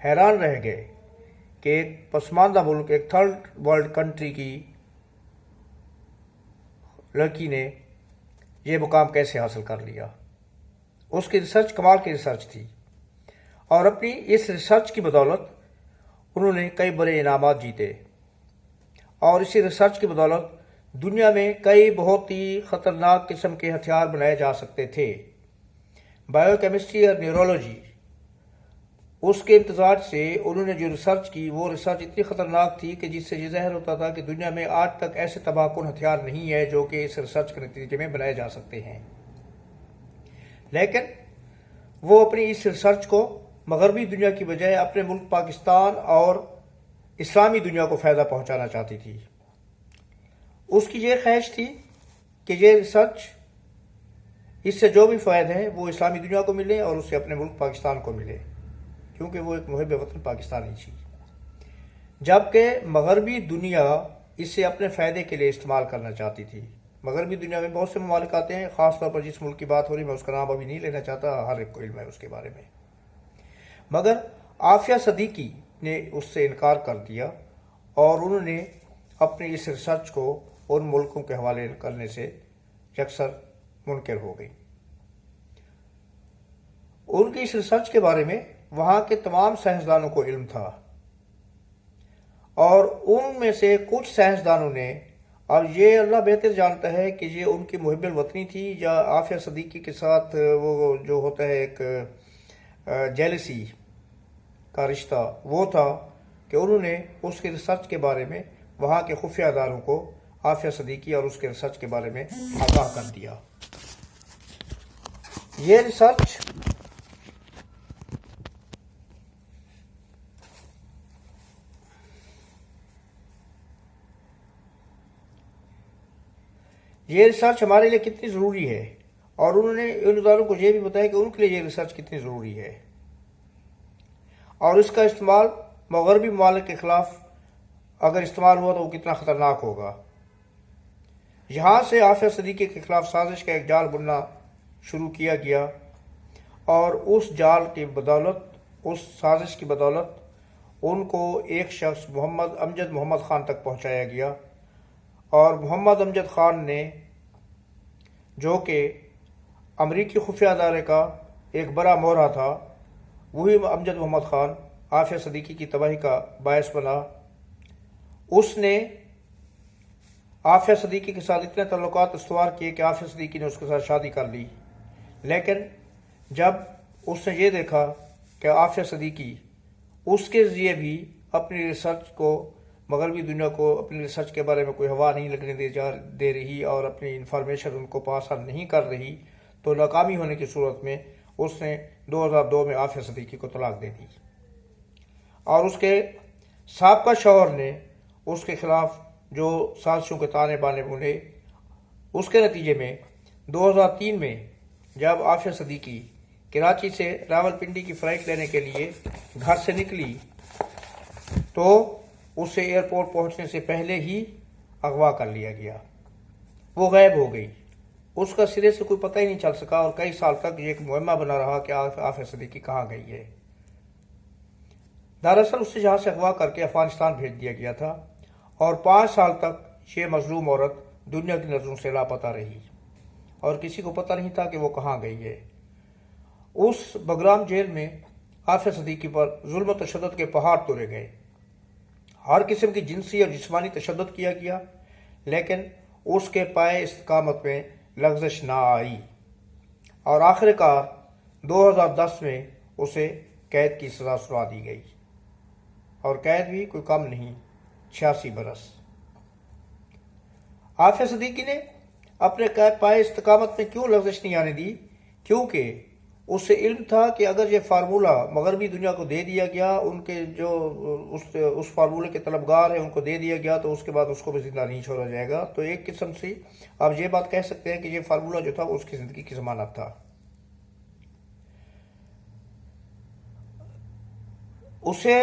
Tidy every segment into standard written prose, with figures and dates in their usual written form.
حیران رہ گئے کہ ایک پسماندہ ملک، ایک تھرڈ ورلڈ کنٹری کی لڑکی نے یہ مقام کیسے حاصل کر لیا۔ اس کی ریسرچ کمال کی ریسرچ تھی، اور اپنی اس ریسرچ کی بدولت انہوں نے کئی بڑے انعامات جیتے، اور اسی ریسرچ کی بدولت دنیا میں کئی بہت ہی خطرناک قسم کے ہتھیار بنائے جا سکتے تھے۔ بائیو کیمسٹری اور نیورولوجی، اس کے امتزاج سے انہوں نے جو ریسرچ کی، وہ ریسرچ اتنی خطرناک تھی کہ جس سے یہ ظاہر ہوتا تھا کہ دنیا میں آج تک ایسے تباہ کن ہتھیار نہیں ہے جو کہ اس ریسرچ کے نتیجے میں بنائے جا سکتے ہیں۔ لیکن وہ اپنی اس ریسرچ کو مغربی دنیا کی بجائے اپنے ملک پاکستان اور اسلامی دنیا کو فائدہ پہنچانا چاہتی تھی۔ اس کی یہ خواہش تھی کہ یہ ریسرچ، اس سے جو بھی فوائد ہیں وہ اسلامی دنیا کو ملے اور اس سے اپنے ملک پاکستان کو ملے، کیونکہ وہ ایک محب وطن پاکستانی تھی، جبکہ مغربی دنیا اسے اپنے فائدے کے لیے استعمال کرنا چاہتی تھی۔ مغربی دنیا میں بہت سے ممالک آتے ہیں، خاص طور پر جس ملک کی بات ہو رہی ہے میں اس کا نام ابھی نہیں لینا چاہتا، ہر ایک کو علم ہے اس کے بارے میں، مگر عافیہ صدیقی نے اس سے انکار کر دیا، اور انہوں نے اپنی اس ریسرچ کو ان ملکوں کے حوالے کرنے سے یکسر منکر ہو گئی۔ ان کی اس ریسرچ کے بارے میں وہاں کے تمام سائنسدانوں کو علم تھا، اور ان میں سے کچھ سائنسدانوں نے، اب یہ اللہ بہتر جانتا ہے کہ یہ ان کی محب الوطنی تھی یا عافیہ صدیقی کے ساتھ وہ جو ہوتا ہے ایک جیلسی کا رشتہ، وہ تھا کہ انہوں نے اس کے ریسرچ کے بارے میں وہاں کے خفیہ اداروں کو عافیہ صدیقی اور اس کے ریسرچ کے بارے میں آگاہ کر دیا۔ یہ ریسرچ ہمارے لیے کتنی ضروری ہے، اور انہوں نے ان اداروں کو یہ بھی بتایا کہ ان کے لیے یہ ریسرچ کتنی ضروری ہے، اور اس کا استعمال مغربی ممالک کے خلاف اگر استعمال ہوا تو وہ کتنا خطرناک ہوگا۔ یہاں سے عافیہ صدیقی کے خلاف سازش کا ایک جال بننا شروع کیا گیا، اور اس جال کی بدولت، اس سازش کی بدولت ان کو ایک شخص محمد امجد محمد خان تک پہنچایا گیا، اور محمد امجد خان نے، جو کہ امریکی خفیہ ادارے کا ایک بڑا مورا تھا، وہی امجد محمد خان عافیہ صدیقی کی تباہی کا باعث بنا۔ اس نے عافیہ صدیقی کے ساتھ اتنے تعلقات استوار کیے کہ عافیہ صدیقی نے اس کے ساتھ شادی کر لی، لیکن جب اس نے یہ دیکھا کہ عافیہ صدیقی اس کے ذریعے بھی اپنی ریسرچ کو، مغربی دنیا کو اپنی ریسرچ کے بارے میں کوئی ہوا نہیں لگنے دے رہی اور اپنی انفارمیشن ان کو پاس نہیں کر رہی، تو ناکامی ہونے کی صورت میں اس نے 2002 میں عافیہ صدیقی کو طلاق دے دی، اور اس کے سابقہ شوہر نے اس کے خلاف جو سازشوں کے تانے بانے بنے، اس کے نتیجے میں 2003 میں جب عافیہ صدیقی کراچی سے راولپنڈی کی فلائٹ لینے کے لیے گھر سے نکلی تو اسے ایئرپورٹ پہنچنے سے پہلے ہی اغوا کر لیا گیا، وہ غائب ہو گئی، اس کا سرے سے کوئی پتہ ہی نہیں چل سکا، اور کئی سال تک یہ ایک معمہ بنا رہا کہ عافیہ صدیقی کہاں گئی ہے۔ دراصل اسے جہاں سے اغوا کر کے افغانستان بھیج دیا گیا تھا، اور 5 سال تک یہ مظلوم عورت دنیا کی نظروں سے لاپتہ رہی، اور کسی کو پتہ نہیں تھا کہ وہ کہاں گئی ہے۔ اس بگرام جیل میں عافیہ صدیقی پر ظلم و تشدد کے پہاڑ توڑے گئے، ہر قسم کی جنسی اور جسمانی تشدد کیا گیا، لیکن اس کے پائے استقامت میں لغزش نہ آئی، اور آخر کار 2010 میں اسے قید کی سزا سنا دی گئی، اور قید بھی کوئی کم نہیں، 86 برس۔ عافیہ صدیقی نے اپنے پائے استقامت میں کیوں لغزش نہیں آنے دی؟ کیونکہ اسے علم تھا کہ اگر یہ فارمولہ مغربی دنیا کو دے دیا گیا، ان کے جو اس فارمولے کے طلبگار ہیں ان کو دے دیا گیا، تو اس کے بعد اس کو بھی زندہ نہیں چھوڑا جائے گا۔ تو ایک قسم سے آپ یہ بات کہہ سکتے ہیں کہ یہ فارمولہ جو تھا اس کی زندگی کی ضمانت تھا۔ اسے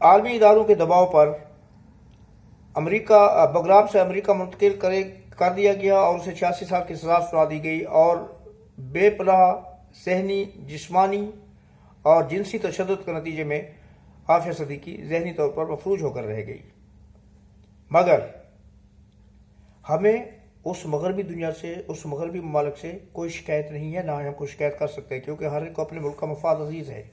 عالمی اداروں کے دباؤ پر بگرام سے امریکہ منتقل کر دیا گیا، اور اسے 86 سال کی سزا سنا دی گئی، اور بے پناہ ذہنی، جسمانی اور جنسی تشدد کے نتیجے میں عافیہ صدیقی ذہنی طور پر مفلوج ہو کر رہ گئی۔ مگر ہمیں اس مغربی دنیا سے، اس مغربی ممالک سے کوئی شکایت نہیں ہے، نہ ہم کوئی شکایت کر سکتے ہیں، کیونکہ ہر ایک کو اپنے ملک کا مفاد عزیز ہے۔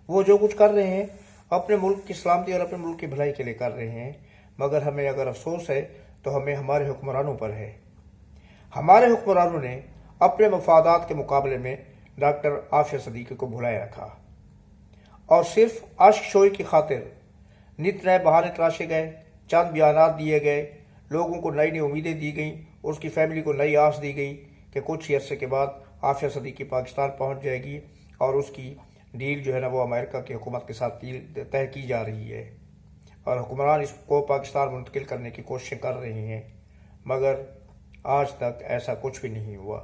وہ جو کچھ کر رہے ہیں اپنے ملک کی سلامتی اور اپنے ملک کی بھلائی کے لیے کر رہے ہیں، مگر ہمیں اگر افسوس ہے تو ہمیں ہمارے حکمرانوں پر ہے۔ ہمارے حکمرانوں نے اپنے مفادات کے مقابلے میں ڈاکٹر عافیہ صدیقی کو بھلائے رکھا اور صرف عشق شوئی کی خاطر نت نئے بہانے تراشے گئے، چند بیانات دیے گئے، لوگوں کو نئی نئی امیدیں دی گئیں، اس کی فیملی کو نئی آس دی گئی کہ کچھ ہی عرصے کے بعد عافیہ صدیقی پاکستان پہنچ جائے گی اور اس کی ڈیل جو ہے نا وہ امریکہ کی حکومت کے ساتھ طے کی جا رہی ہے اور حکمران اس کو پاکستان منتقل کرنے کی کوششیں کر رہے ہیں، مگر آج تک ایسا کچھ بھی نہیں ہوا۔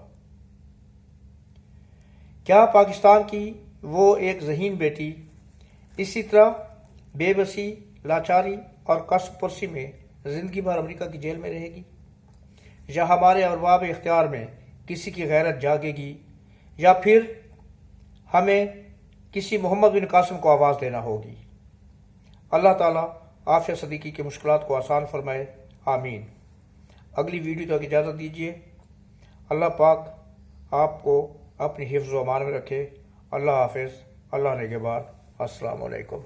کیا پاکستان کی وہ ایک ذہین بیٹی اسی طرح بے بسی، لاچاری اور کسب پرسی میں زندگی بھر امریکہ کی جیل میں رہے گی، یا ہمارے ارباب اختیار میں کسی کی غیرت جاگے گی، یا پھر ہمیں کسی محمد بن قاسم کو آواز دینا ہوگی؟ اللہ تعالیٰ عافیہ صدیقی کی مشکلات کو آسان فرمائے، آمین۔ اگلی ویڈیو تک اجازت دیجیے۔ اللہ پاک آپ کو اپنی حفظ و امان میں رکھے۔ اللہ حافظ، اللہ نگہبان، السلام علیکم۔